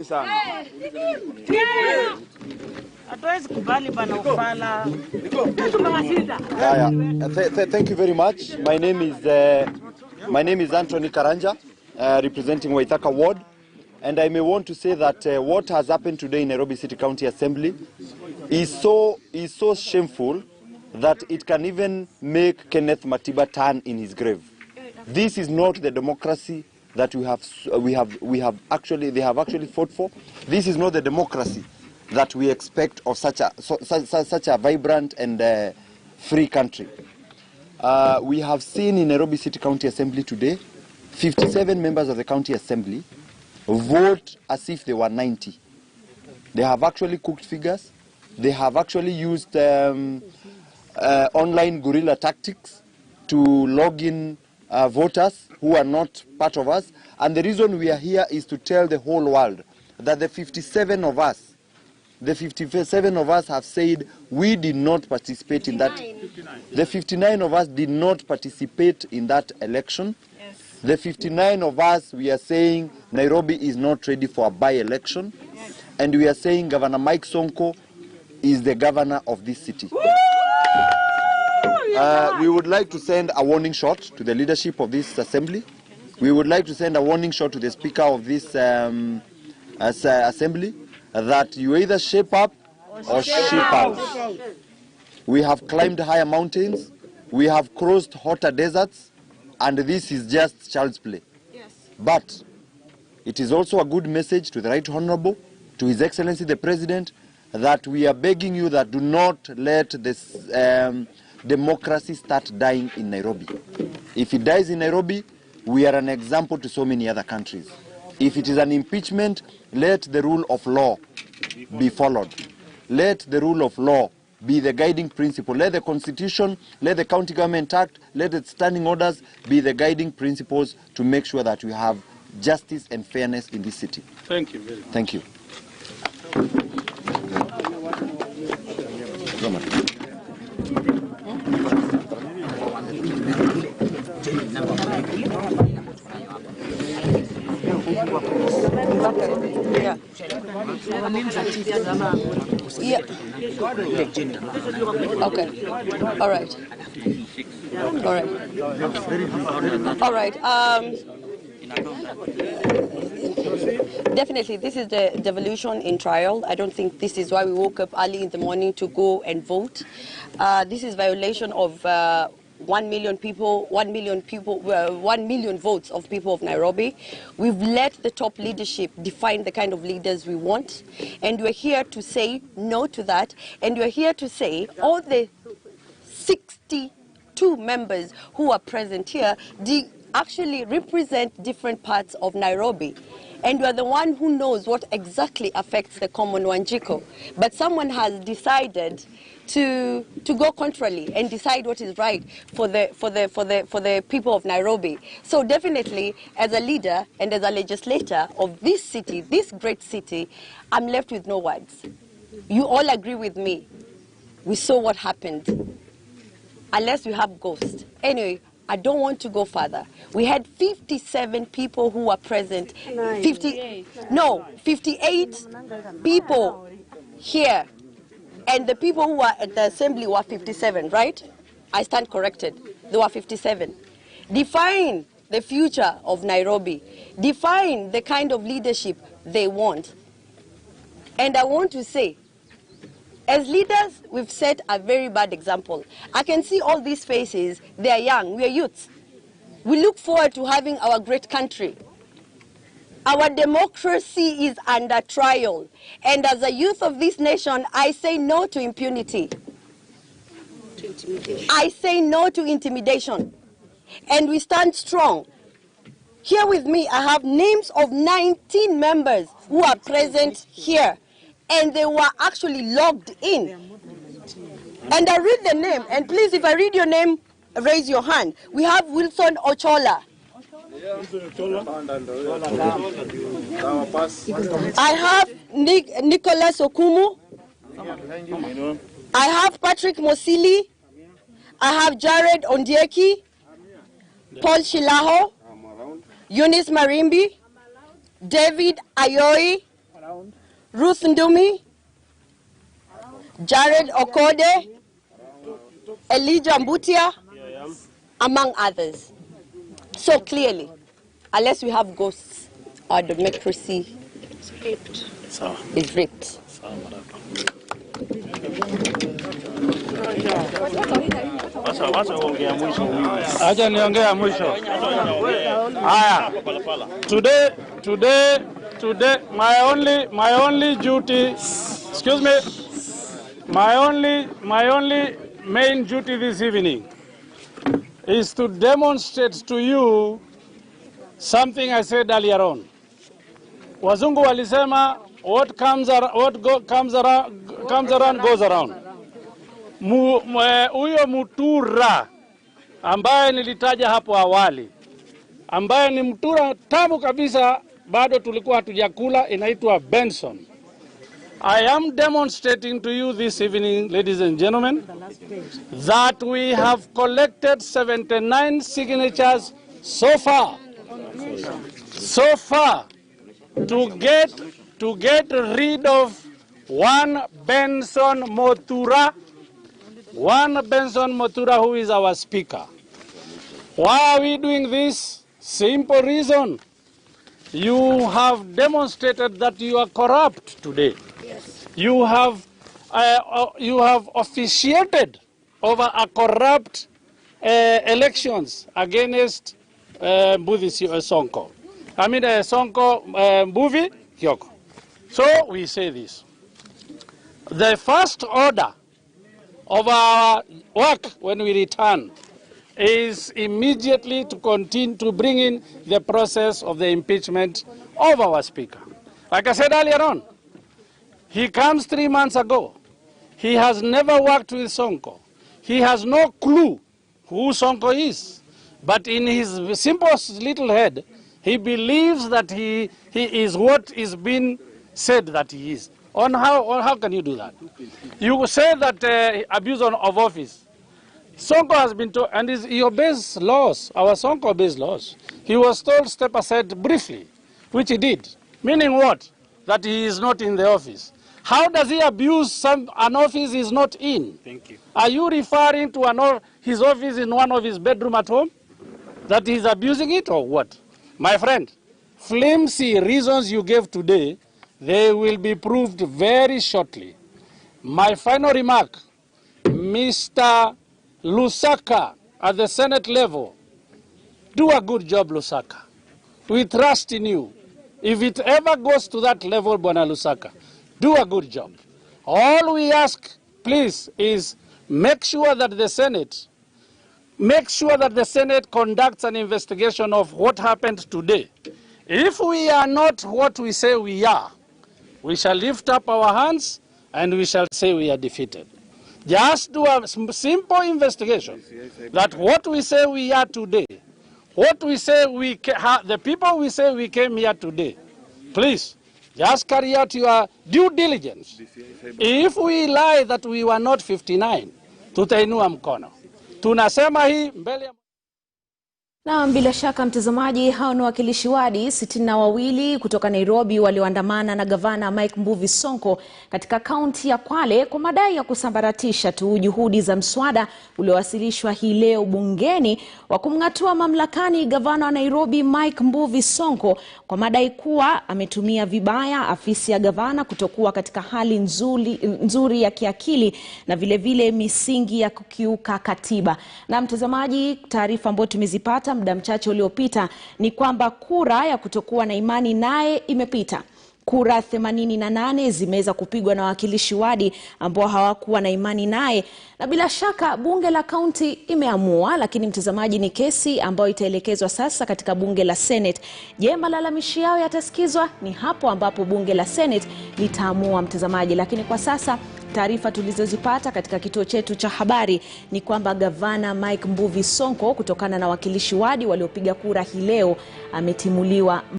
Thank you very much. My name is Anthony Karanja, representing Waithaka Ward, and I may want to say that what has happened today in Nairobi City County Assembly is so shameful that it can even make Kenneth Matiba turn in his grave. This is not the democracy that they have actually fought for. This is not the democracy that we expect of such a vibrant and free country. We have seen in Nairobi City County Assembly today, 57 members of the County Assembly vote as if they were 90. They have actually cooked figures. They have actually used online guerrilla tactics to log in voters who are not part of us. And the reason we are here is to tell the whole world that the 57 of us have said we did not participate in that. 59. The 59 of us did not participate in that election. Yes. The 59 of us, we are saying Nairobi is not ready for a by-election. Yes. And we are saying Governor Mike Sonko is the governor of this city. We would like to send a warning shot to the leadership of this assembly. We would like to send a warning shot to the speaker of this assembly that you either shape up or shape out. We have climbed higher mountains, we have crossed hotter deserts, and this is just child's play. Yes. But it is also a good message to the Right Honorable, to His Excellency the President, that we are begging you that do not let this democracy start dying in Nairobi. If it dies in Nairobi, we are an example to so many other countries. If it is an impeachment, let the rule of law be followed. Let the rule of law be the guiding principle. Let the Constitution, let the County Government Act, let the standing orders be the guiding principles to make sure that we have justice and fairness in this city. Thank you very much. Thank you. Yeah. Yeah. Okay. All right. All right. All right. Definitely, this is the devolution in trial. I don't think this is why we woke up early in the morning to go and vote. This is violation of 1 million votes of people of Nairobi. We've let the top leadership define the kind of leaders we want, and we're here to say no to that, and we're here to say all the 62 members who are present here actually represent different parts of Nairobi. And we are the one who knows what exactly affects the common Wanjiko. But someone has decided to go contrarily and decide what is right for the people of Nairobi. So definitely, as a leader and as a legislator of this city, this great city, I'm left with no words. You all agree with me. We saw what happened. Unless we have ghosts. Anyway, I don't want to go further. We had 57 people who were present. 58 people here. And the people who were at the assembly were 57, right? I stand corrected. There were 57. Define the future of Nairobi. Define the kind of leadership they want. And I want to say, as leaders, we've set a very bad example. I can see all these faces. They are young. We are youths. We look forward to having our great country. Our democracy is under trial. And as a youth of this nation, I say no to impunity. I say no to intimidation. And we stand strong. Here with me, I have names of 19 members who are present here. And they were actually logged in. And I read the name. And please, if I read your name, raise your hand. We have Wilson Ochola. I have Nicholas Okumu. I have Patrick Mosili. I have Jared Ondieki. Paul Shilaho. Eunice Marimbi. David Ayoi. Ruth Ndumi, Jared Okode, Elijah Mbutia, among others. So clearly, unless we have ghosts, our democracy is ripped. Today, my only duty, excuse me, my only main duty this evening is to demonstrate to you something I said earlier on. Wazungu walisema what comes around goes around. Huyo Mutura ambaye nilitaja hapo awali, ambaye ni Mutura tamu kabisa, bado tulikuwa hatujakula, inaitwa Benson. I am demonstrating to you this evening, ladies and gentlemen, that we have collected 79 signatures so far to get rid of one Benson Motura, who is our speaker. Why are we doing this? Simple reason. You have demonstrated that you are corrupt today. Yes. You have officiated over a corrupt elections against Mbuvi Sonko. I mean Sonko Mbuvi Kyoko. So we say this. The first order of our work when we return is immediately to continue to bring in the process of the impeachment of our speaker. Like I said earlier on, he comes 3 months ago. He has never worked with Sonko. He has no clue who Sonko is. But in his simple little head, he believes that he is what is being said that he is. How can you do that? You say that abuse of office. Sonko has been told, and he obeys laws, our Sonko obeys laws. He was told step aside briefly, which he did. Meaning what? That he is not in the office. How does he abuse an office he is not in? Thank you. Are you referring to his office in one of his bedroom at home? That he is abusing it or what? My friend, flimsy reasons you gave today, they will be proved very shortly. My final remark, Mr. Lusaka at the Senate level, do a good job, Lusaka. We trust in you. If it ever goes to that level, Bwana Lusaka, do a good job. All we ask, please, is make sure that the Senate conducts an investigation of what happened today. If we are not what we say we are, we shall lift up our hands and we shall say we are defeated. Just do a simple investigation that what we say we are today, what we say the people we say we came here today, please, just carry out your due diligence. If we lie that we were not 59, tutainua mkono. Tunasema hii mbele. Na bila shaka mtazamaji, hao ni wakilishi wadi 62 kutoka Nairobi walioandamana na gavana Mike Mbuvi Sonko katika kaunti ya Kwale kwa madai ya kusambaratisha tu juhudi za mswada uliowasilishwa hii leo bungeni wa kumng'atua mamlakani gavana wa Nairobi Mike Mbuvi Sonko kwa madai kuwa ametumia vibaya afisi ya gavana kutokuwa katika hali nzuri ya kiakili na vile vile misingi ya kukiuka katiba. Na mtazamaji, taarifa ambayo tumezipata muda mchache uliopita ni kwamba kura ya kutokuwa na imani naye imepita. Kura 88 zimeweza kupigwa na wakilishi wadi ambao hawakuwa na imani naye, na bila shaka bunge la kaunti imeamua, lakini mtazamaji, ni kesi ambayo itaelekezwa sasa katika bunge la Senate. Je, malalamishi yao yatasikizwa? Ni hapo ambapo bunge la Senate litaamua mtazamaji, lakini kwa sasa taarifa tulizozipata katika kituo chetu cha habari ni kwamba gavana Mike Mbuvi Sonko kutokana na wakilishi wadi waliopiga kura hii leo ametimuliwa